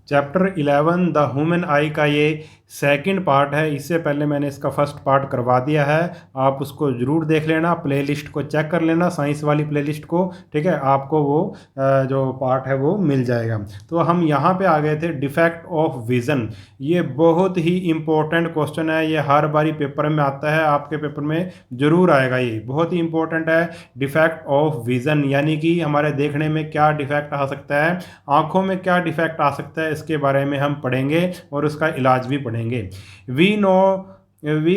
Chapter 11 the human आई का ये second part है। इससे पहले मैंने इसका फर्स्ट पार्ट करवा दिया है, आप उसको ज़रूर देख लेना, प्लेलिस्ट को चेक कर लेना, साइंस वाली प्लेलिस्ट को। ठीक है, आपको वो जो पार्ट है वो मिल जाएगा। तो हम यहाँ पे आ गए थे डिफेक्ट ऑफ विज़न। ये बहुत ही इम्पोर्टेंट क्वेश्चन है, ये हर बारी पेपर में आता है, आपके पेपर में ज़रूर आएगा। ये बहुत ही इम्पोर्टेंट है, डिफेक्ट ऑफ विज़न, यानी कि हमारे देखने में क्या डिफेक्ट आ सकता है, आँखों में क्या डिफेक्ट आ सकता है, इसके बारे में हम पढ़ेंगे और उसका इलाज भी पढ़ेंगे। We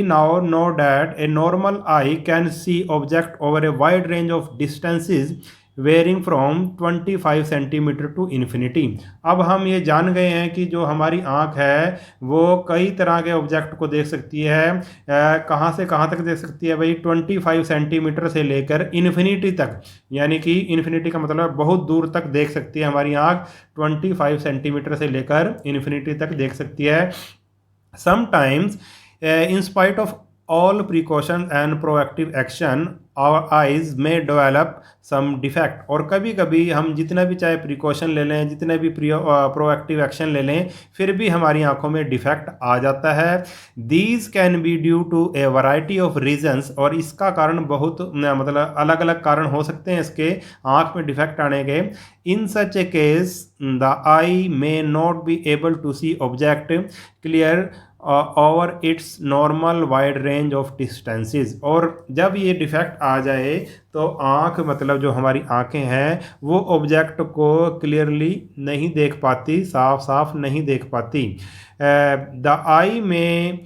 now know that a normal eye can see object over a wide range of distances varying from 25 centimetre to infinity. अब हम ये जान गए हैं कि जो हमारी आँख है वो कई तरह के ऑब्जेक्ट को देख सकती है। कहाँ से कहाँ तक देख सकती है भाई? 25 सेंटीमीटर से लेकर इन्फिनिटी तक, यानी कि इन्फिनिटी का मतलब बहुत दूर तक देख सकती है हमारी आँख। 25 सेंटीमीटर से लेकर इन्फिनिटी तक देख सकती है। Sometimes in spite of all precautions and proactive action our eyes may develop some defect। और कभी कभी हम जितना भी चाहे प्रिकॉशन ले लें, जितने भी प्रोएक्टिव एक्शन ले लें, फिर भी हमारी आंखों में डिफेक्ट आ जाता है। These can be due to a variety of reasons. और इसका कारण बहुत मतलब अलग अलग कारण हो सकते हैं इसके आंख में डिफेक्ट आने के। In such a case the eye may not be able to see object clear over its normal wide range of distances. और जब ये डिफेक्ट आ जाए तो आँख मतलब जो हमारी आँखें हैं वो ऑब्जेक्ट को क्लियरली नहीं देख पाती, साफ साफ नहीं देख पाती। The eye may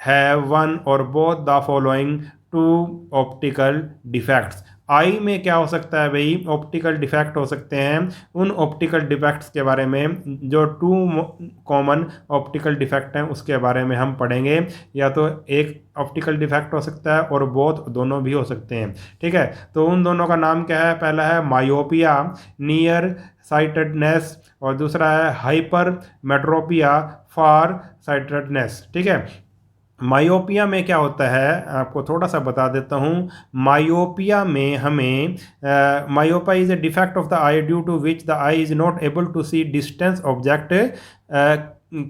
have one or both the following two optical defects. Eye में क्या हो सकता है भाई? ऑप्टिकल डिफेक्ट हो सकते हैं। उन ऑप्टिकल डिफेक्ट्स के बारे में, जो 2 कॉमन ऑप्टिकल डिफेक्ट हैं उसके बारे में हम पढ़ेंगे। या तो एक ऑप्टिकल डिफेक्ट हो सकता है और बोथ दोनों भी हो सकते हैं। ठीक है, तो उन दोनों का नाम क्या है? पहला है मायोपिया, नियर साइटेडनेस, और दूसरा है हाइपर मेट्रोपिया, फार साइटेडनेस। ठीक है, मायोपिया में क्या होता है आपको थोड़ा सा बता देता हूँ। मायोपिया में हमें myopia is a defect of the eye due to which the eye is not able to see distance object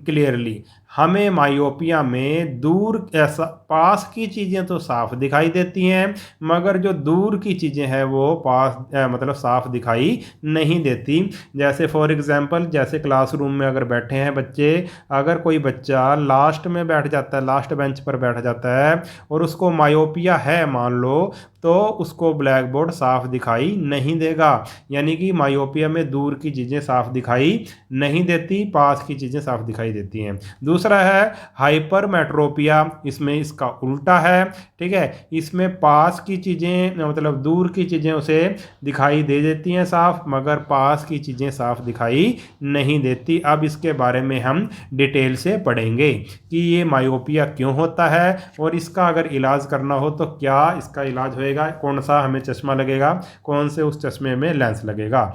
clearly. हमें मायोपिया में दूर पास की चीज़ें तो साफ दिखाई देती हैं, मगर जो दूर की चीज़ें हैं वो पास मतलब साफ दिखाई नहीं देती। जैसे फॉर एग्जांपल, जैसे क्लासरूम में अगर बैठे हैं बच्चे, अगर कोई बच्चा लास्ट में बैठ जाता है, लास्ट बेंच पर बैठ जाता है और उसको मायोपिया है मान लो, तो उसको ब्लैक बोर्ड साफ दिखाई नहीं देगा। यानी कि मायोपिया में दूर की चीज़ें साफ दिखाई नहीं देती, पास की चीज़ें साफ दिखाई देती हैं। दूसरा है हाइपरमेट्रोपिया, इसमें इसका उल्टा है। ठीक है, इसमें पास की चीज़ें मतलब दूर की चीज़ें उसे दिखाई दे देती हैं साफ, मगर पास की चीज़ें साफ दिखाई नहीं देती। अब इसके बारे में हम डिटेल से पढ़ेंगे कि ये मायोपिया क्यों होता है और इसका अगर इलाज करना हो तो क्या इसका इलाज होएगा, कौन सा हमें चश्मा लगेगा, कौन से उस चश्मे में लेंस लगेगा।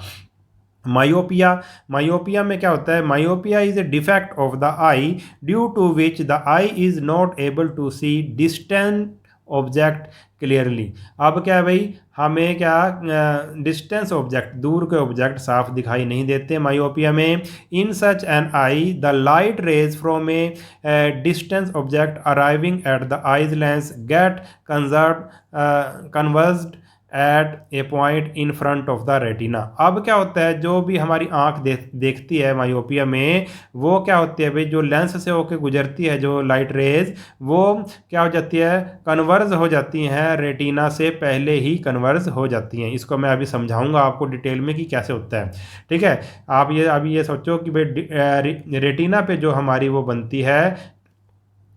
मायोपिया में क्या होता है? Myopia is a defect of the eye due to which the eye is not able to see distant object clearly. अब क्या है भाई? हमें क्या डिस्टेंस ऑब्जेक्ट, दूर के ऑब्जेक्ट साफ दिखाई नहीं देते मायोपिया में। In such an eye the light rays from a distance object arriving at the eye's lens get converged at a point in front of the retina. अब क्या होता है, जो भी हमारी आंख देखती है मायोपिया में, वो क्या होती है भाई, जो लेंस से होकर गुजरती है जो लाइट रेज, वो क्या हो जाती है? कन्वर्ज हो जाती हैं, रेटिना से पहले ही कन्वर्ज हो जाती हैं। इसको मैं अभी समझाऊंगा आपको डिटेल में कि कैसे होता है। ठीक है, आप ये अभी ये सोचो कि भाई रेटिना पे जो हमारी वो बनती है,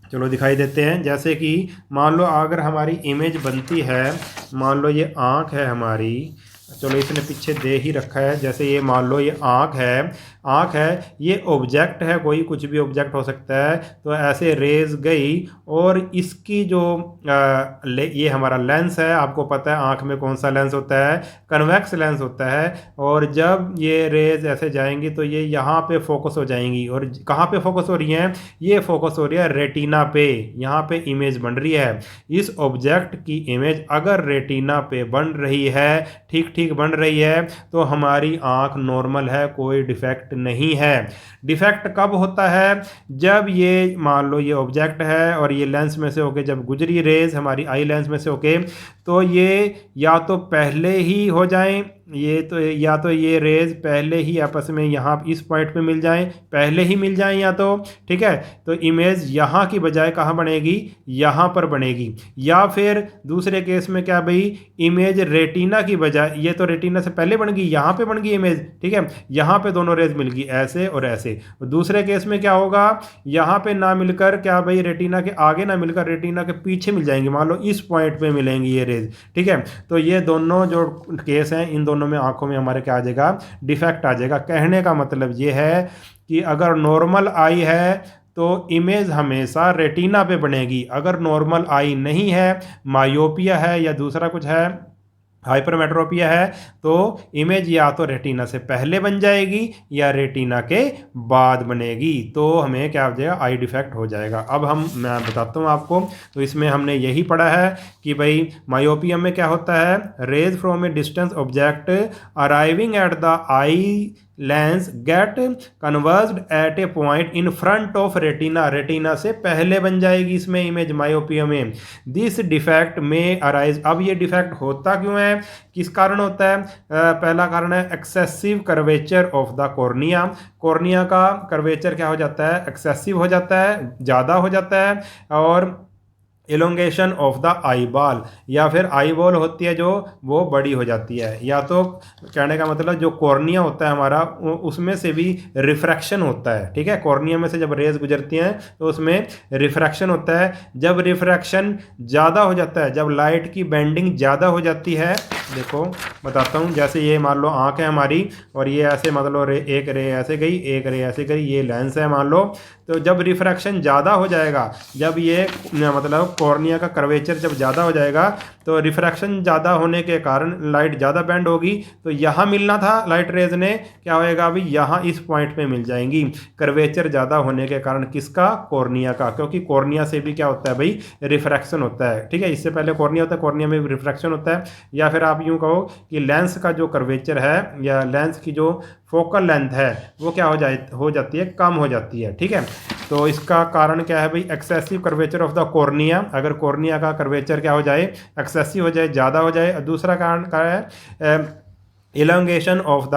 चलो दिखाई देते हैं। जैसे कि मान लो अगर हमारी इमेज बनती है, मान लो ये आँख है हमारी, चलो इसने पीछे दे ही रखा है। जैसे ये मान लो ये आँख है, ये ऑब्जेक्ट है, कोई कुछ भी ऑब्जेक्ट हो सकता है। तो ऐसे रेज गई और इसकी जो ये हमारा लेंस है, आपको पता है आँख में कौन सा लेंस होता है? कन्वेक्स लेंस होता है। और जब ये रेज ऐसे जाएंगी तो ये यहाँ पे फोकस हो जाएंगी। और कहाँ पे फोकस हो रही हैं? ये फोकस हो रही है रेटिना पे, यहाँ पे इमेज बन रही है। इस ऑब्जेक्ट की इमेज अगर रेटिना पे बन रही है, ठीक ठीक बन रही है तो हमारी आँख नॉर्मल है, कोई डिफेक्ट नहीं है। डिफेक्ट कब होता है? जब ये मान लो ये ऑब्जेक्ट है और ये लेंस में से होके जब गुजरी रेज हमारी आई लेंस में से होके, तो ये या तो पहले ही हो जाएं, ये तो या तो ये रेज पहले ही आपस में यहाँ इस पॉइंट पे मिल जाएं, पहले ही मिल जाएं या तो, ठीक है, तो इमेज यहाँ की बजाय कहाँ बनेगी? यहाँ पर बनेगी। या फिर दूसरे केस में क्या भाई, इमेज रेटिना की बजाय, ये तो रेटिना से पहले बन गई, यहाँ पे बन गई इमेज, ठीक है, यहाँ पे दोनों रेज मिल गई ऐसे और ऐसे। दूसरे केस में क्या होगा, यहाँ पे ना मिलकर क्या भाई रेटिना के आगे ना मिलकर रेटिना के पीछे मिल जाएंगे, मान लो इस पॉइंट पे मिलेंगी ये रेज, ठीक है। तो ये दोनों जो केस हैं, इन दोनों में आंखों में हमारे क्या आ जाएगा? डिफेक्ट आ जाएगा। कहने का मतलब ये है कि अगर नॉर्मल आई है तो इमेज हमेशा रेटिना पे बनेगी, अगर नॉर्मल आई नहीं है, मायोपिया है या दूसरा कुछ है, हाइपरमेट्रोपिया है, तो इमेज या तो रेटिना से पहले बन जाएगी या रेटिना के बाद बनेगी, तो हमें क्या हो जाएगा? आई डिफेक्ट हो जाएगा। अब मैं बताता हूँ आपको। तो इसमें हमने यही पढ़ा है कि भाई मायोपिया में क्या होता है, rays from a distance object arriving at the eye lens get converged at a point in front of retina, retina से पहले बन जाएगी इसमें इमेज मायोपिया में। दिस डिफेक्ट में अराइज, अब ये डिफेक्ट होता क्यों है, किस कारण होता है? पहला कारण है excessive curvature of the cornea, cornea का कर्वेचर क्या हो जाता है? एक्सेसिव हो जाता है, ज़्यादा हो जाता है। और elongation of the eye ball, या फिर आई बॉल होती है जो वो बड़ी हो जाती है। या तो कहने का मतलब जो कॉर्निया होता है हमारा, उसमें से भी रिफ्रैक्शन होता है, ठीक है। कॉर्निया में से जब रेज गुजरती हैं तो उसमें रिफ्रैक्शन होता है। जब रिफ्रैक्शन ज़्यादा हो जाता है, जब लाइट की बेंडिंग ज़्यादा हो जाती है, देखो बताता हूँ, जैसे ये मान लो आँख है हमारी और ये ऐसे मतलब एक रे ऐसे गई, एक रे ऐसे गई, ये लेंस है मान लो। तो जब रिफ्रैक्शन ज़्यादा हो जाएगा, जब ये मतलब कॉर्निया का कर्वेचर जब ज़्यादा हो जाएगा, तो रिफ्रैक्शन ज़्यादा होने के कारण लाइट ज़्यादा बेंड होगी, तो यहाँ मिलना था लाइट रेज ने, क्या होएगा अभी? यहाँ इस पॉइंट पे मिल जाएंगी। कर्वेचर ज़्यादा होने के कारण किसका? कॉर्निया का, क्योंकि कॉर्निया से भी क्या होता है भाई? रिफ्रैक्शन होता है, ठीक है। इससे पहले कॉर्निया होता है, कॉर्निया में भी रिफ्रैक्शन होता है। या फिर आप यूँ कहो कि लेंस का जो कर्वेचर है या लेंस की जो फोकल लेंथ है वो क्या हो जाती है? कम हो जाती है, ठीक है। तो इसका कारण क्या है भाई? Excessive curvature of the cornea, अगर कॉर्निया का कर्वेचर क्या हो जाए? एक्सेसिव हो जाए, ज़्यादा हो जाए। दूसरा कारण क्या है? Elongation of the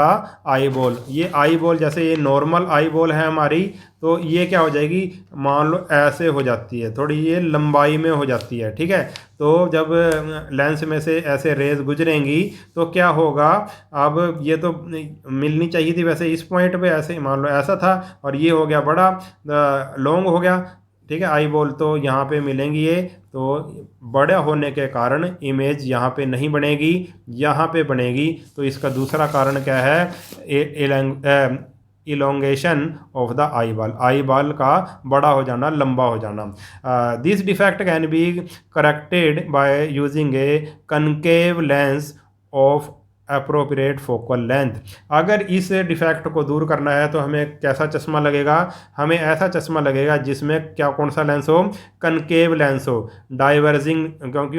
eye ball, ये आई बॉल जैसे ये नॉर्मल आई बॉल है हमारी, तो ये क्या हो जाएगी? मान लो ऐसे हो जाती है, थोड़ी ये लंबाई में हो जाती है, ठीक है। तो जब लेंस में से ऐसे रेज गुजरेंगी तो क्या होगा? अब ये तो मिलनी चाहिए थी वैसे इस पॉइंट पे, ऐसे मान लो ऐसा था और ये हो गया बड़ा लॉन्ग हो गया, ठीक है, आई बॉल, तो यहाँ पे मिलेंगी ये, तो बड़ा होने के कारण इमेज यहाँ पे नहीं बनेगी, यहाँ पे बनेगी। तो इसका दूसरा कारण क्या है? Elongation of the eye ball का बड़ा हो जाना, लंबा हो जाना। This defect can be corrected by using A concave lens of appropriate focal length. अगर इस डिफेक्ट को दूर करना है तो हमें कैसा चश्मा लगेगा? हमें ऐसा चश्मा लगेगा जिसमें क्या, कौन सा लेंस हो? कनकेव लेंस हो, डाइवर्जिंग, क्योंकि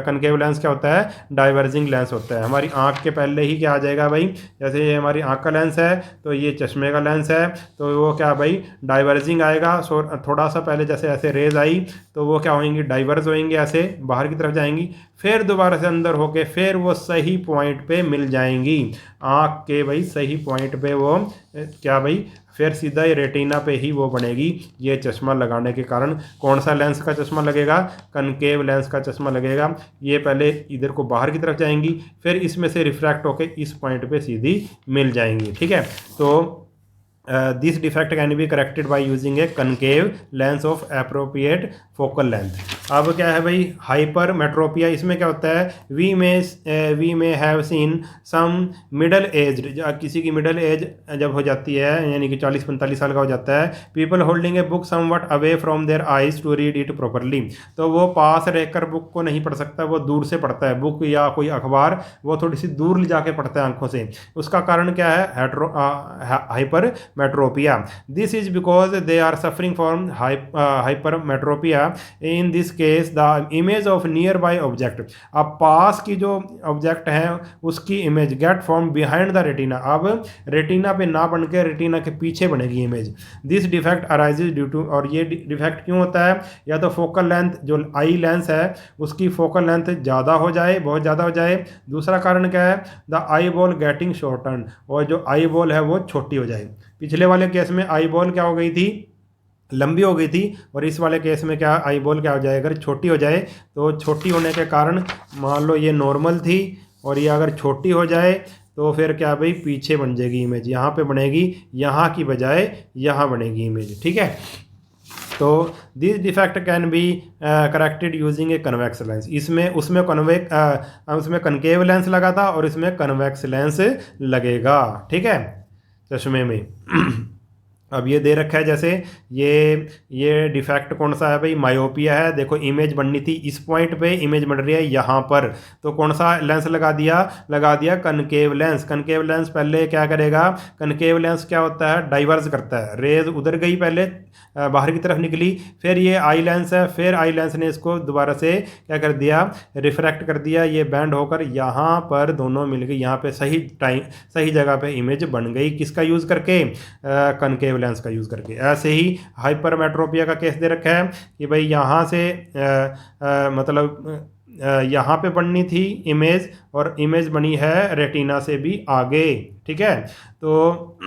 कनकेव लेंस क्या होता है? डाइवर्जिंग लेंस होता है। हमारी आंख के पहले ही क्या आ जाएगा भाई? जैसे ये हमारी आंख का लेंस है तो ये चश्मे का लेंस है, तो वो क्या भाई? डाइवर्जिंग आएगा। सो थोड़ा सा पहले जैसे ऐसे रेज आई तो वो क्या होंगी? डाइवर्स होंगी, ऐसे बाहर की तरफ जाएंगी, फिर दोबारा से अंदर होके फिर वो सही पॉइंट पे मिल जाएंगी, आँख के भाई सही पॉइंट पे वो क्या भाई? फिर सीधा ही रेटिना पे ही वो बनेगी। ये चश्मा लगाने के कारण कौन सा लेंस का चश्मा लगेगा? कनकेव लेंस का चश्मा लगेगा। ये पहले इधर को बाहर की तरफ जाएंगी, फिर इसमें से रिफ्रैक्ट होके इस पॉइंट पे सीधी मिल जाएंगी, ठीक है। तो this defect can be corrected by using A concave lens of appropriate focal length. अब क्या है भाई? हाइपर मेट्रोपिया, इसमें क्या होता है? We may have seen some middle age, किसी की मिडल एज जब हो जाती है यानी कि 40-45 साल का हो जाता है, people holding a book somewhat away from their eyes to read it properly, तो वो पास रहकर बुक को नहीं पढ़ सकता, वो दूर से पढ़ता है बुक या कोई अखबार, वो थोड़ी सी दूर ले जाके पढ़ता है आंखों से। उसका कारण क्या है? Hyper hypermetropia. This is because they are suffering from hypermetropia. In this case the image of nearby object, अब पास की जो ऑब्जेक्ट है उसकी image get form behind the retina, अब रेटिना पे ना बन के रेटिना के पीछे बनेगी image. This defect arises due to, और ये डिफेक्ट क्यों होता है, या तो फोकल लेंथ जो आई लेंस है उसकी फोकल लेंथ ज़्यादा हो जाए, बहुत ज़्यादा हो जाए. दूसरा कारण क्या है, the eye ball getting shorten, और जो आई बॉल है वो छोटी हो जाए. पिछले वाले केस में आई बॉल क्या हो गई थी, लंबी हो गई थी, और इस वाले केस में क्या आई बॉल क्या हो जाए, अगर छोटी हो जाए तो छोटी होने के कारण मान लो ये नॉर्मल थी और ये अगर छोटी हो जाए तो फिर क्या भाई पीछे बन जाएगी इमेज, यहाँ पे बनेगी, यहाँ की बजाय यहाँ बनेगी इमेज. ठीक है, तो this defect can be corrected using a convex lens. इसमें उसमें कनकेव लेंस लगा था और इसमें कन्वेक्स लेंस लगेगा. ठीक है, चश्मे में. अब ये दे रखा है जैसे ये डिफेक्ट कौन सा है भाई, मायोपिया है. देखो इमेज बननी थी इस पॉइंट पे, इमेज बन रही है यहाँ पर, तो कौन सा लेंस लगा दिया कनकेव लेंस. कनकेव लेंस पहले क्या करेगा, कनकेव लेंस क्या होता है, डाइवर्स करता है, रेज उधर गई पहले बाहर की तरफ निकली, फिर ये आई लेंस है, फिर आई लेंस ने इसको दोबारा से क्या कर दिया, रिफ्रैक्ट कर दिया, ये बैंड होकर यहाँ पर दोनों मिल गई, यहाँ पे सही जगह पे इमेज बन गई. किसका यूज़ करके, कनकेव लेंस का यूज़ करके. ऐसे ही हाइपरमेट्रोपिया का केस दे रखा है कि भाई यहाँ से मतलब यहाँ पे बननी थी इमेज और इमेज बनी है रेटिना से भी आगे. ठीक है, तो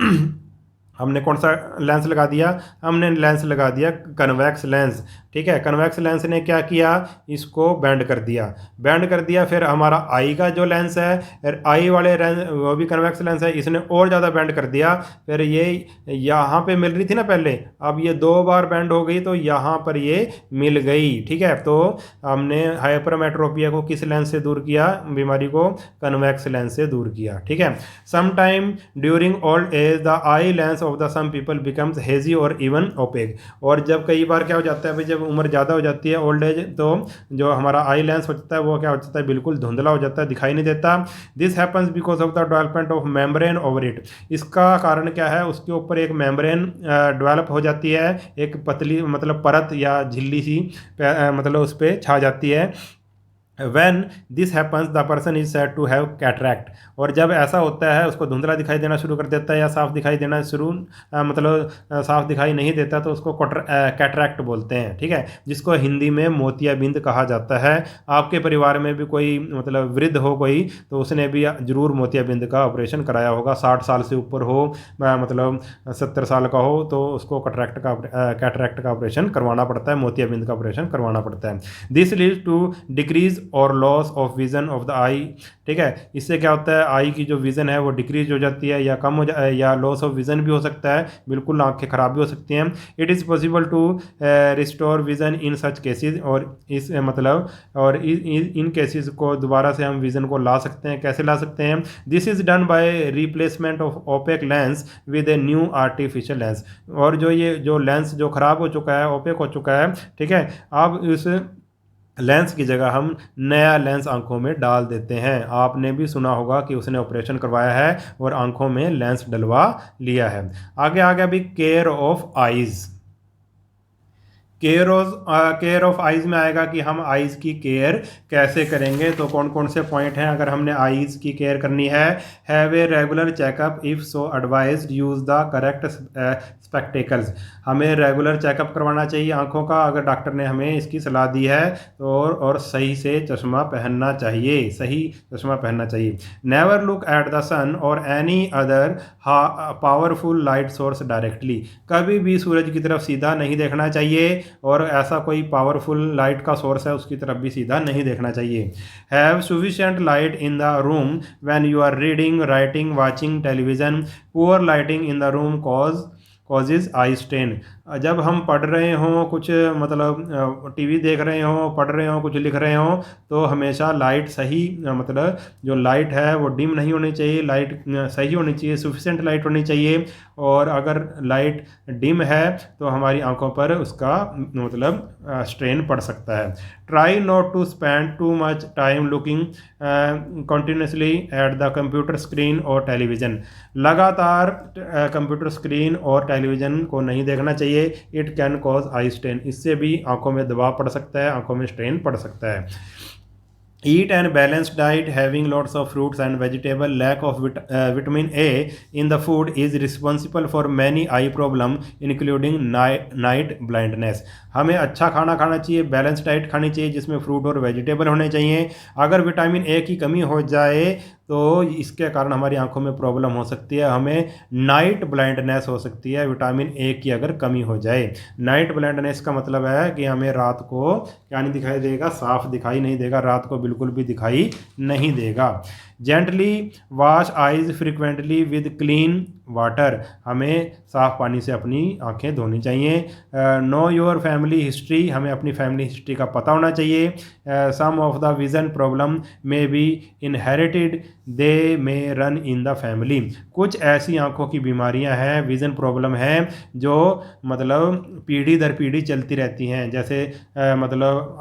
हमने कौन सा लेंस लगा दिया, हमने लेंस लगा दिया कन्वेक्स लेंस. ठीक है, कन्वेक्स लेंस ने क्या किया, इसको बैंड कर दिया. फिर हमारा आई का जो लेंस है, आई वाले वो भी कन्वेक्स लेंस है, इसने और ज़्यादा बैंड कर दिया. फिर ये यहाँ पे मिल रही थी ना पहले, अब ये 2 बार बैंड हो गई तो यहाँ पर ये मिल गई. ठीक है, तो हमने हाइपरमेट्रोपिया को किस लेंस से दूर किया, बीमारी को कन्वेक्स लेंस से दूर किया. ठीक है, sometime during old age the eye lens of the some people becomes hazy और इवन ओपेक. और जब कई बार क्या हो जाता है भाई, जब उम्र ज़्यादा हो जाती है, ओल्ड एज, तो जो हमारा आई लेंस हो जाता है वो क्या हो जाता है, बिल्कुल धुंधला हो जाता है, दिखाई नहीं देता. This happens because of the development of membrane over it. इसका कारण क्या है, उसके ऊपर एक मेम्ब्रेन डेवलप हो जाती है, एक पतली मतलब परत या झिल्ली सी मतलब उस पर छा जाती है. When this happens the person is said to have cataract. और जब ऐसा होता है उसको धुंधला दिखाई देना शुरू कर देता है या साफ दिखाई देना मतलब साफ दिखाई नहीं देता तो उसको कैटरैक्ट बोलते हैं. ठीक है, जिसको हिंदी में मोतियाबिंद कहा जाता है. आपके परिवार में भी कोई मतलब वृद्ध हो कोई, तो उसने भी जरूर मोतियाबिंद का ऑपरेशन कराया होगा. 60 साल से ऊपर हो, मतलब 70 साल का हो, तो उसको कैटरैक्ट का ऑपरेशन करवाना पड़ता है, मोतियाबिंद का ऑपरेशन करवाना पड़ता है. This leads to decrease or loss of vision of the eye. ठीक है, इससे क्या होता है, आई की जो विजन है वो डिक्रीज हो जाती है या कम हो या लॉस ऑफ विजन भी हो सकता है, बिल्कुल आंखें खराब भी हो सकती हैं. It is possible to restore vision in such cases. और इस मतलब और इन केसेस को दोबारा से हम विजन को ला सकते हैं. कैसे ला सकते हैं, this is done by replacement of opaque lens with a new artificial lens. और जो लेंस जो खराब हो चुका है, ओपेक हो चुका है, ठीक है, अब इस लेंस की जगह हम नया लेंस आंखों में डाल देते हैं. आपने भी सुना होगा कि उसने ऑपरेशन करवाया है और आंखों में लेंस डलवा लिया है. आगे अभी care of eyes. Care of eyes में आएगा कि हम आइज़ की केयर कैसे करेंगे. तो कौन कौन से पॉइंट हैं अगर हमने आइज़ की केयर करनी है. Have a regular checkup if so advised, use the correct spectacles. हमें रेगुलर चेकअप करवाना चाहिए आंखों का, अगर डॉक्टर ने हमें इसकी सलाह दी है तो और सही से चश्मा पहनना चाहिए, सही चश्मा पहनना चाहिए. नेवर लुक एट द सन और any other powerful light source directly. कभी भी सूरज की तरफ सीधा नहीं देखना चाहिए और ऐसा कोई पावरफुल लाइट का सोर्स है उसकी तरफ भी सीधा नहीं देखना चाहिए. Have sufficient light in the room when you are reading, writing, watching television. Poor lighting in the room causes eye strain. जब हम पढ़ रहे हों कुछ, मतलब टीवी देख रहे हों, पढ़ रहे हों, कुछ लिख रहे हों, तो हमेशा लाइट सही, मतलब जो लाइट है वो डिम नहीं होनी चाहिए, लाइट सही होनी चाहिए, सफिशेंट लाइट होनी चाहिए। और अगर लाइट डिम है तो हमारी आंखों पर उसका मतलब स्ट्रेन पड़ सकता है। Try not to spend too much time looking continuously at the computer screen और टेलीविज़न। लगातार कंप्यूटर स्क्रीन और टेलीविज़न को नहीं देखना चाहिए। It can cause eye strain, इससे भी आंखों में दबाव पड़ सकता है, आंखों में स्ट्रेन पड़ सकता है। Eat and balanced diet, having lots of fruits and vegetable. Lack of vitamin A in the food is responsible for many eye problem, including night blindness. हमें अच्छा खाना खाना चाहिए, बैलेंस डाइट खानी चाहिए जिसमें फ्रूट और वेजिटेबल होने चाहिए। अगर विटामिन ए की कमी हो जाए तो इसके कारण हमारी आंखों में प्रॉब्लम हो सकती है, हमें नाइट ब्लाइंडनेस हो सकती है विटामिन ए की अगर कमी हो जाए। नाइट ब्लाइंडनेस का मतलब है कि हमें रात को क्या नहीं दिखाई देगा, साफ दिखाई नहीं देगा, रात को बिल्कुल भी दिखाई नहीं देगा। Gently wash eyes frequently with clean water, हमें साफ़ पानी से अपनी आंखें धोनी चाहिए। नो योर फैमिली हिस्ट्री, हमें अपनी फैमिली हिस्ट्री का पता होना चाहिए। Some of the vision problem may be inherited, they may run in the family. कुछ ऐसी आंखों की बीमारियां हैं, विज़न प्रॉब्लम है, जो मतलब पीढ़ी दर पीढ़ी चलती रहती हैं। जैसे मतलब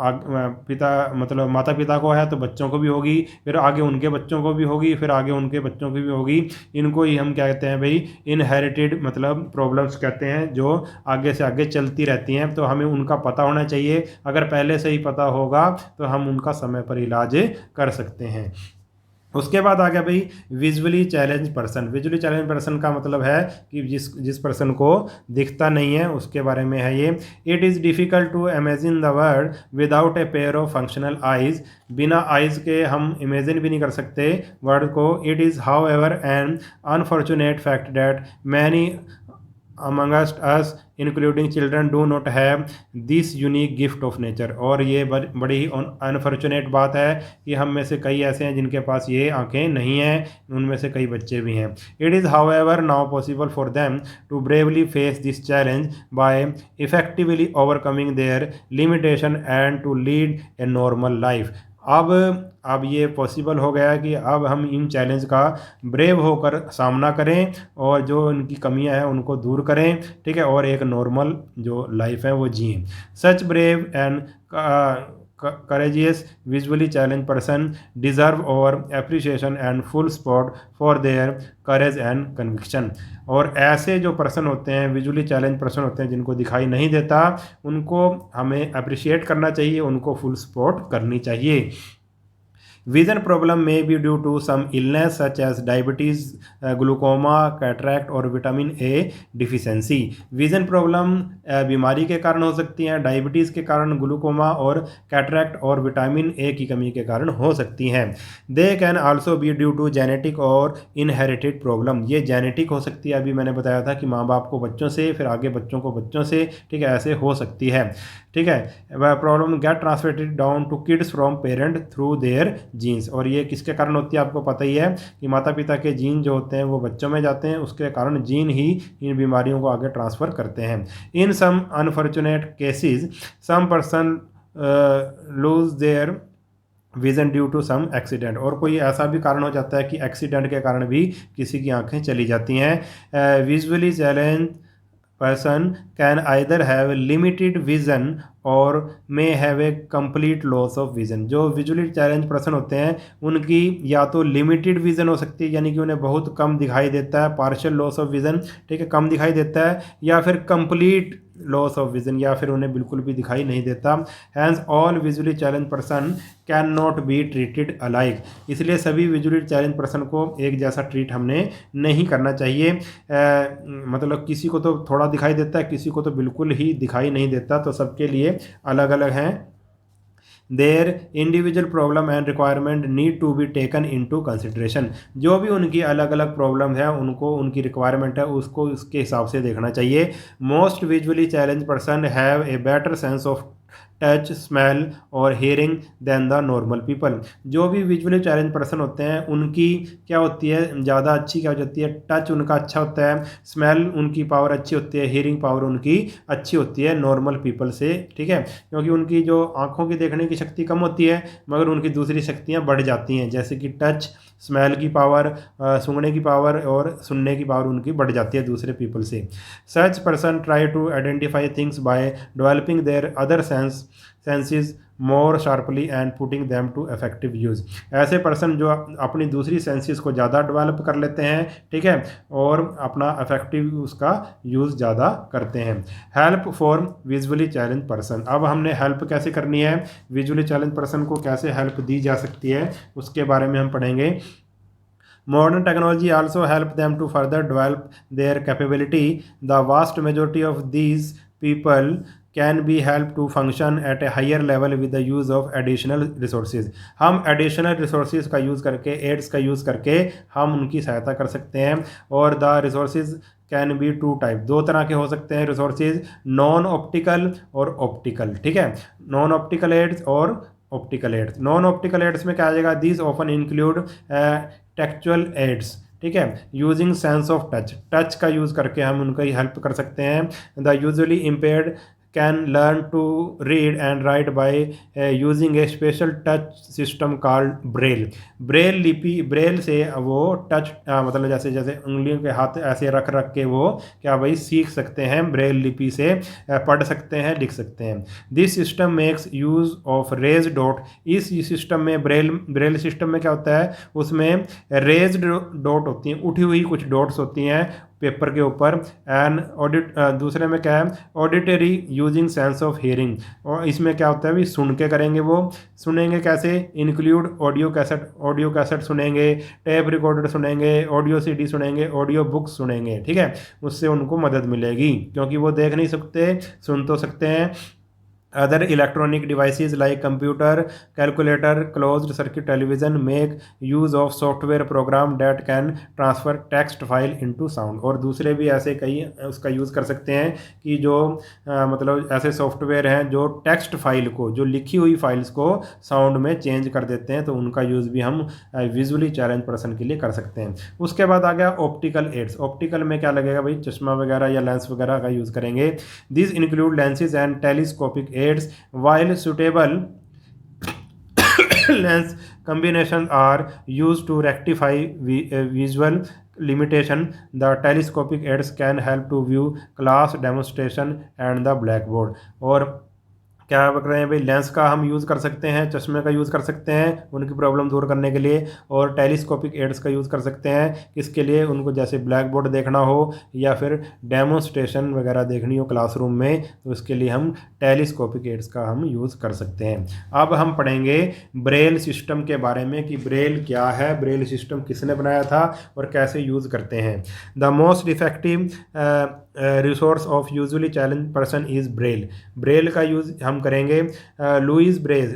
माता पिता को है तो बच्चों को भी होगी, फिर आगे उनके बच्चों को भी होगी, फिर आगे उनके बच्चों की भी होगी। इनको ही हम क्या कहते हैं भाई, इनहेरिटेड मतलब प्रॉब्लम्स कहते हैं, जो आगे से आगे चलती रहती हैं। तो हमें उनका पता होना चाहिए, अगर पहले से ही पता होगा तो हम उनका समय पर इलाज कर सकते हैं। उसके बाद आ गया भाई visually challenge person. Visually challenge person का मतलब है कि जिस पर्सन को दिखता नहीं है, उसके बारे में है ये। It is difficult to imagine the world without a pair of functional eyes, बिना आइज़ के हम इमेजिन भी नहीं कर सकते वर्ल्ड को। It is however an unfortunate fact that many amongst us including children do not have this unique gift of nature। और ये बड़ी ही अनफॉर्चुनेट बात है कि हम में से कई ऐसे हैं जिनके पास ये आंखें नहीं हैं, उनमें से कई बच्चे भी हैं। It is however now possible for them to bravely face this challenge by effectively overcoming their limitation and to lead a normal life. अब ये पॉसिबल हो गया कि अब हम इन चैलेंज का ब्रेव होकर सामना करें और जो उनकी कमियां हैं उनको दूर करें, ठीक है, और एक नॉर्मल जो लाइफ है वो जिएं। Such brave and courageous visually challenged person deserve our appreciation and full support for their courage and conviction। और ऐसे जो पर्सन होते हैं, विजुअली चैलेंज पर्सन होते हैं, जिनको दिखाई नहीं देता, उनको हमें अप्रिशिएट करना चाहिए, उनको फुल सपोर्ट करनी चाहिए। Vision problem may be due to some illness such as diabetes, glaucoma, cataract और vitamin A deficiency. Vision problem बीमारी के कारण हो सकती हैं, डायबिटीज़ के कारण, ग्लूकोमा और कैटरैक्ट और विटामिन ए की कमी के कारण हो सकती हैं। They can also be due to genetic और इनहेरिटेड प्रॉब्लम। ये जेनेटिक हो सकती है, अभी मैंने बताया था कि माँ बाप को बच्चों से, फिर आगे बच्चों को बच्चों से, ठीक है, ऐसे हो सकती है, ठीक है। वह problem get transmitted down to kids from parent through their genes. और ये किसके कारण होती है, आपको पता ही है कि माता पिता के जीन जो होते हैं वो बच्चों में जाते हैं, उसके कारण जीन ही इन बीमारियों को आगे ट्रांसफ़र करते हैं। In some unfortunate cases some person lose their vision due to some accident. और कोई ऐसा भी कारण हो जाता है कि एक्सीडेंट के कारण भी किसी की आंखें चली जाती हैं। Visually challenge person can either have limited vision और may have a complete loss of vision। जो विजुअली चैलेंज पर्सन होते हैं उनकी या तो लिमिटेड विज़न हो सकती है, यानी कि उन्हें बहुत कम दिखाई देता है, पार्शियल लॉस ऑफ विज़न, ठीक है, कम दिखाई देता है, या फिर कंप्लीट लॉस ऑफ विज़न, या फिर उन्हें बिल्कुल भी दिखाई नहीं देता। Hence all visually challenge person can not be treated alike. इसलिए सभी विजुअली चैलेंज पर्सन को एक जैसा ट्रीट हमने नहीं करना चाहिए। मतलब किसी को तो थोड़ा दिखाई देता है, किसी को तो बिल्कुल ही दिखाई नहीं देता, तो सबके लिए अलग अलग हैं। Their individual problem and requirement need to be taken into consideration. जो भी उनकी अलग अलग प्रॉब्लम है, उनको उनकी रिक्वायरमेंट है, उसको उसके हिसाब से देखना चाहिए। Most visually challenge person have a better sense of touch, smell और hearing than the normal people. जो भी विजुअली चैलेंज पर्सन होते हैं उनकी क्या होती है, ज़्यादा अच्छी क्या हो जाती है, टच उनका अच्छा होता है, स्मेल उनकी पावर अच्छी होती है, हियरिंग पावर उनकी अच्छी होती है नॉर्मल पीपल से, ठीक है। क्योंकि उनकी जो आंखों की देखने की शक्ति कम होती है मगर उनकी दूसरी शक्तियाँ बढ़ जाती हैं, जैसे कि टच, स्मेल की पावर, सूंघने की पावर और सुनने की पावर उनकी बढ़ जाती है दूसरे पीपल से। Such person try to identify things by developing their other senses more sharply and putting them to effective use. ऐसे पर्सन जो अपनी दूसरी सेंसेस को ज़्यादा डेवलप कर लेते हैं, ठीक है, और अपना इफेक्टिव उसका यूज़ ज़्यादा करते हैं। Help for visually challenge person. अब हमने हेल्प कैसे करनी है, विजुअली चैलेंज पर्सन को कैसे हेल्प दी जा सकती है उसके बारे में हम पढ़ेंगे। Modern technology also help them to further develop their capability. The vast majority of these people can be helped to function at a higher level with the use of additional resources. हम additional resources का use करके, aids का use करके हम उनकी सहायता कर सकते हैं। और the resources can be two type, दो तरह के हो सकते हैं रिसोर्सेज, नॉन ऑप्टिकल और ऑप्टिकल, ठीक है, नॉन ऑप्टिकल एड्स और optical aids. Non optical aids में क्या आ जाएगा, this often include tactual aids, ठीक है, using sense of touch, touch का यूज़ करके हम उनकी हेल्प कर सकते हैं। The visually impaired can learn to read and write by using a special touch system called braille. Braille लिपि, ब्रेल से वो टच मतलब जैसे जैसे उंगलियों के हाथ ऐसे रख रख के वो क्या भाई सीख सकते हैं, ब्रेल लिपि से पढ़ सकते हैं, लिख सकते हैं। This system makes use of raised dot. इस सिस्टम में ब्रेल सिस्टम में क्या होता है, उसमें रेज डॉट होती हैं, उठी हुई कुछ डॉट्स होती हैं पेपर के ऊपर। एंड ऑडिट, दूसरे में क्या है, auditory using sense of hearing. और इसमें क्या होता है भी सुन के करेंगे, वो सुनेंगे कैसे, इंक्लूड ऑडियो कैसेट सुनेंगे, टेप रिकॉर्डर सुनेंगे, ऑडियो सीडी सुनेंगे, ऑडियो बुक सुनेंगे, ठीक है, उससे उनको मदद मिलेगी क्योंकि वो देख नहीं सकते, सुन तो सकते हैं। Other electronic devices like computer, calculator, closed circuit television make use of software program that can transfer text file into sound। और दूसरे भी ऐसे कई उसका यूज़ कर सकते हैं कि जो मतलब ऐसे सॉफ्टवेयर हैं जो टेक्स्ट फाइल को, जो लिखी हुई फाइल्स को साउंड में चेंज कर देते हैं, तो उनका यूज़ भी हम विजुअली चैलेंज पर्सन के लिए कर सकते हैं। उसके बाद आ गया ऑप्टिकल एड्स। ऑप्टिकल में क्या लगेगा भाई, चश्मा वगैरह या लेंस वगैरह का यूज़ करेंगे। This include lenses and telescopic aids while suitable lens combinations are used to rectify visual limitation. The telescopic aids can help to view class demonstration and the blackboard। और क्या कर रहे हैं भाई, लेंस का हम यूज़ कर सकते हैं, चश्मे का यूज़ कर सकते हैं उनकी प्रॉब्लम दूर करने के लिए, और टेलीस्कोपिक एड्स का यूज़ कर सकते हैं किसके लिए, उनको जैसे ब्लैक बोर्ड देखना हो या फिर डेमोन्स्ट्रेशन वगैरह देखनी हो क्लासरूम में, तो उसके लिए हम टेलीस्कोपिक एड्स का हम यूज़ कर सकते हैं। अब हम पढ़ेंगे ब्रेल सिस्टम के बारे में कि ब्रेल क्या है, ब्रेल सिस्टम किसने बनाया था और कैसे यूज़ करते हैं। The most effective resource of visually challenge person is Braille. Braille का यूज़ हम करेंगे। Louis Braille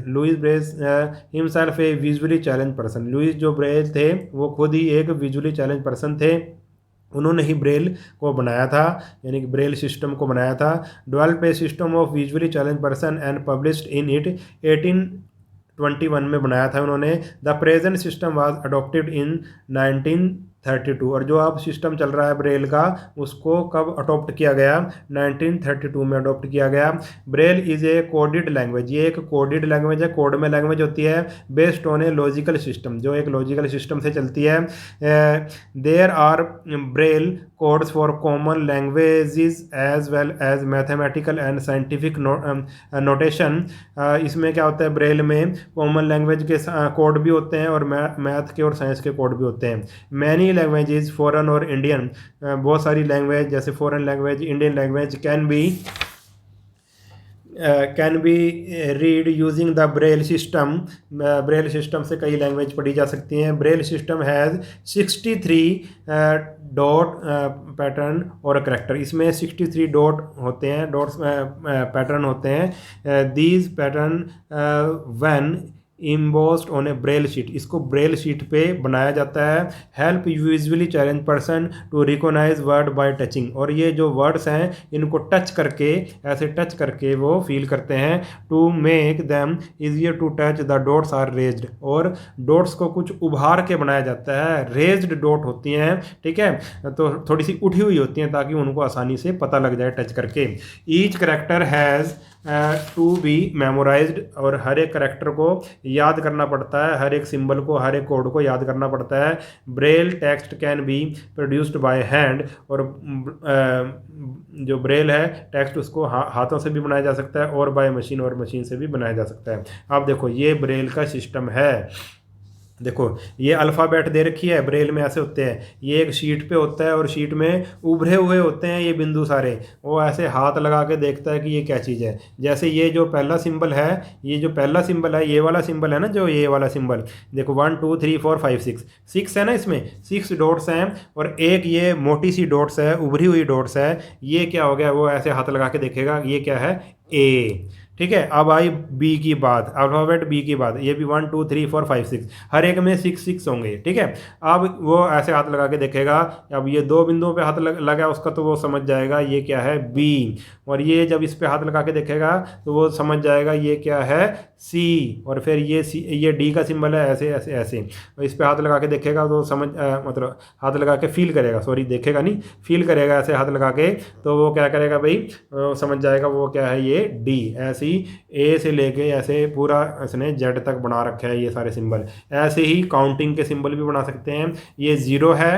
himself a visually challenge person. Louis जो ब्रेल थे वो खुद ही एक विजुअली चैलेंज पर्सन थे, उन्होंने ही ब्रेल को बनाया था, यानी कि ब्रेल सिस्टम को बनाया था। Develop a system of visually challenge person and published in it 1821 में बनाया था उन्होंने। The present system was adopted in 1932। और जो अब सिस्टम चल रहा है ब्रेल का, उसको कब अडॉप्ट किया गया, 1932 में अडॉप्ट किया गया। Braille is a coded language, ये एक कोडेड लैंग्वेज है, कोड में लैंग्वेज होती है, based on a logical system, जो एक लॉजिकल सिस्टम से चलती है। There are Braille codes for common languages as well as mathematical and scientific notation. इसमें क्या होता है, ब्रेल में कॉमन लैंग्वेज के कोड भी होते हैं और मैथ के और साइंस के कोड भी होते हैं। मैनी लैंग्वेजेस फॉरेन और इंडियन, बहुत सारी लैंग्वेज जैसे foreign language, Indian language can be read using the Braille system. Braille system से कई लैंग्वेज पढ़ी जा सकती हैं। Braille system has 63 dot pattern और करेक्टर। इसमें 63 डॉट होते हैं, डॉट्स पैटर्न होते हैं। These pattern when embossed on a Braille sheet, इसको ब्रेल शीट पे बनाया जाता है। Help visually challenge person to recognise word by touching, और ये जो वर्ड्स हैं इनको टच करके, ऐसे टच करके वो फील करते हैं। To make them easier to touch the dots are raised, और डॉट्स को कुछ उभार के बनाया जाता है, रेज्ड डॉट होती हैं, ठीक है, तो थोड़ी सी उठी हुई होती हैं ताकि उनको आसानी से पता लग जाए टच करके। Each character has to be memorised, और हर एक करेक्टर को याद करना पड़ता है, हर एक सिंबल को, हर एक कोड को याद करना पड़ता है। Braille text can be produced by hand, और जो ब्रेल है टेक्स्ट उसको हाथों से भी बनाया जा सकता है और बाय मशीन, और मशीन से भी बनाया जा सकता है। अब देखो ये ब्रेल का सिस्टम है। देखो ये अल्फ़ाबेट दे रखी है, ब्रेल में ऐसे होते हैं, ये एक शीट पे होता है और शीट में उभरे हुए होते हैं ये बिंदु सारे, वो ऐसे हाथ लगा के देखता है कि ये क्या चीज़ है। जैसे ये जो पहला सिंबल है, ये जो पहला सिंबल है, ये वाला सिंबल है ना, जो ये वाला सिंबल, देखो 1 2 3 4 5 6 है ना, इसमें 6 डॉट्स हैं, और एक ये मोटी सी डॉट्स है, उभरी हुई डॉट्स है, ये क्या हो गया, वो ऐसे हाथ लगा के देखेगा, ये क्या है, ए, ठीक है। अब आई बी की बात, अल्फ़ाबेट बी की बात, ये भी 1 2 3 4 5 6, हर एक में 6 होंगे, ठीक है। अब वो ऐसे हाथ लगा के देखेगा, अब ये दो बिंदुओं पे हाथ लगा उसका, तो वो समझ जाएगा ये क्या है, बी, और ये जब इस पे हाथ लगा के देखेगा तो वो समझ जाएगा ये क्या है, सी, और फिर ये सी, ये डी का सिंबल है, ऐसे ऐसे ऐसे, और इस पे हाथ लगा के देखेगा तो समझ मतलब हाथ लगा के फील करेगा, सॉरी देखेगा नहीं, फील करेगा ऐसे हाथ लगा के, तो वो क्या करेगा भाई, समझ जाएगा वो क्या है, ये डी। ऐसे ही ए से लेके ऐसे पूरा इसने जेड तक बना रखा है ये सारे सिंबल। ऐसे ही काउंटिंग के सिंबल भी बना सकते हैं, ये 0 है,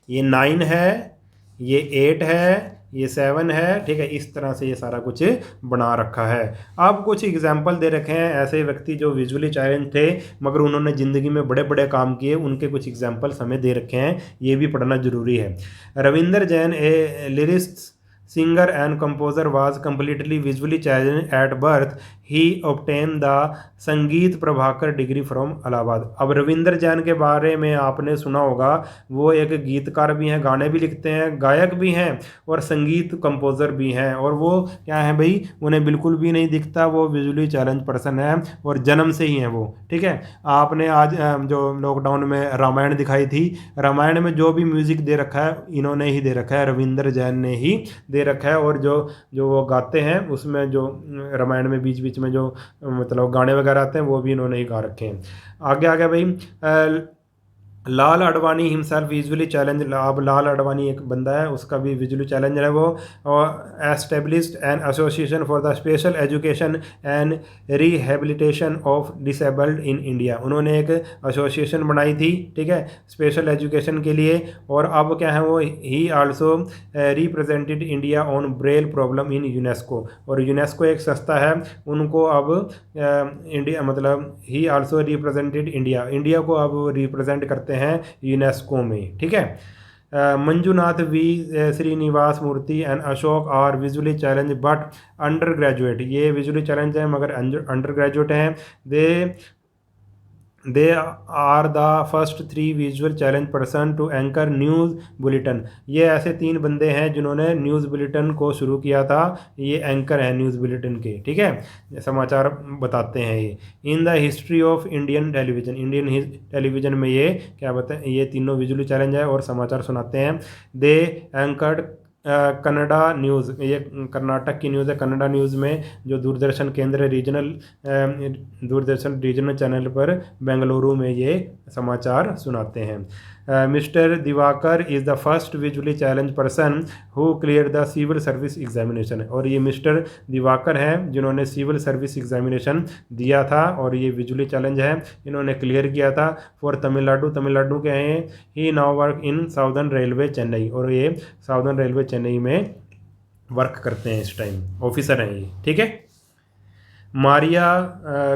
ये 9 है, ये 8 है, ये 7 है, ठीक है, इस तरह से ये सारा कुछ बना रखा है। अब कुछ एग्जाम्पल दे रखे हैं ऐसे व्यक्ति जो विजुअली चैलेंज थे मगर उन्होंने ज़िंदगी में बड़े बड़े काम किए, उनके कुछ एग्जाम्पल्स हमें दे रखे हैं, ये भी पढ़ना जरूरी है। रविंदर जैन ए lyrist singer and composer was completely visually challenged at birth. He obtained the संगीत प्रभाकर डिग्री फ्रॉम इलाहाबाद। अब रविंदर जैन के बारे में आपने सुना होगा, वो एक गीतकार भी हैं, गाने भी लिखते हैं, गायक भी हैं और संगीत कंपोज़र भी हैं, और वो क्या है भाई, उन्हें बिल्कुल भी नहीं दिखता, वो विजुअली चैलेंज पर्सन है और जन्म से ही हैं वो, ठीक है। आपने आज जो लॉकडाउन में रामायण दिखाई थी, रामायण में जो भी म्यूज़िक दे रखा है इन्होंने ही दे रखा है, रविंदर जैन ने ही दे रखा है, और जो जो वो गाते हैं उसमें जो रामायण में बीच बीच में जो मतलब गाने वगैरह आते हैं वो भी इन्होंने ही गा रखे हैं। आगे आगे भाई लाल अडवाणी हिमसेल्फ विजुअली चैलेंज। अब लाल अडवाणी एक बंदा है, उसका भी विजुअली चैलेंज है वो। Established an association for the special education and rehabilitation of disabled in India. उन्होंने एक एसोसिएशन बनाई थी, ठीक है, स्पेशल एजुकेशन के लिए, और अब क्या है वो, he also represented India on Braille problem in UNESCO, और यूनेस्को एक संस्था है, उनको अब इंडिया मतलब he also represented India, India को अब रिप्रेजेंट करते हैं यूनेस्को में, ठीक है। Manjunath V Srinivas Murthy and Ashok are visually challenge but undergraduate. ये विजुअली चैलेंज है मगर अंडर ग्रेजुएट हैं। They are the first 3 visual challenge person to anchor news bulletin. ये ऐसे 3 बंदे हैं जिन्होंने न्यूज़ बुलेटिन को शुरू किया था, ये एंकर हैं न्यूज़ बुलेटिन के, ठीक है, समाचार बताते हैं ये। In the history of Indian television, Indian television में ये क्या बताएं, ये तीनों विजुअली चैलेंज है और समाचार सुनाते हैं। दे एंकर्ड कन्नड़ा न्यूज़, ये कर्नाटक की न्यूज़ है, कन्नड़ा न्यूज़ में जो दूरदर्शन केंद्र दूरदर्शन रीजनल चैनल पर बेंगलुरु में ये समाचार सुनाते हैं। Mister Diwakar is the first visually challenge person who clear the civil service examination. और ये मिस्टर दिवाकर हैं जिन्होंने सिविल सर्विस एग्जामिनेशन दिया था और ये विजुअली चैलेंज है, इन्होंने क्लियर किया था। फॉर तमिलनाडु के हैं। He now work in Southern Railway Chennai, और ये साउदर्न रेलवे चेन्नई में वर्क करते हैं इस टाइम, ऑफिसर हैं ये, ठीक है। Maria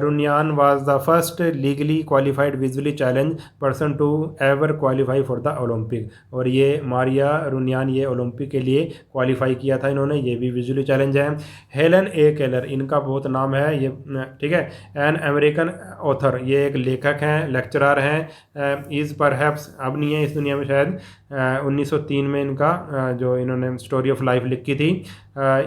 Runyan was the first legally qualified visually challenge person to ever qualify for the Olympic. और ये मारिया रुनियान ये ओलंपिक के लिए क्वालिफाई किया था इन्होंने, ये भी विजुअली चैलेंज है। हेलन ए केलर, इनका बहुत नाम है ये, ठीक है, एन अमेरिकन ऑथर, ये एक लेखक हैं, लेक्चरर हैं। इज़ परहैप्स, अब नहीं है इस दुनिया में शायद, 1903 में इनका जो इन्होंने स्टोरी ऑफ लाइफ लिखी थी।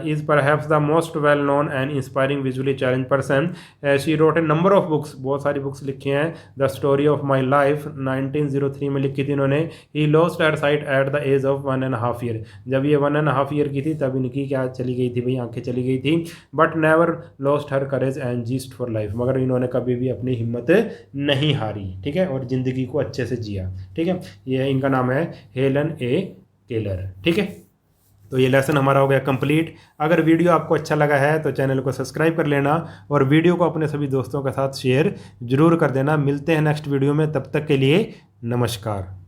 Is perhaps the most well known and inspiring visually challenge revenge person. She wrote a number of books, बहुत सारी बुक्स लिखी हैं। The story of my life 1903 में लिखी थी इन्होंने। He lost her sight at the age of 1.5 year, जब ये 1.5 ईयर की थी तब इनकी क्या चली गई थी भाई, आंखें चली गई थी। But never lost her courage and yeast for life, मगर इन्होंने कभी भी अपनी हिम्मत नहीं हारी, ठीक है, और ज़िंदगी को अच्छे से जिया, ठीक है। ये इनका नाम है हेलन ए केलर, ठीक है। तो ये लेसन हमारा हो गया कंप्लीट। अगर वीडियो आपको अच्छा लगा है तो चैनल को सब्सक्राइब कर लेना और वीडियो को अपने सभी दोस्तों के साथ शेयर जरूर कर देना। मिलते हैं नेक्स्ट वीडियो में, तब तक के लिए नमस्कार।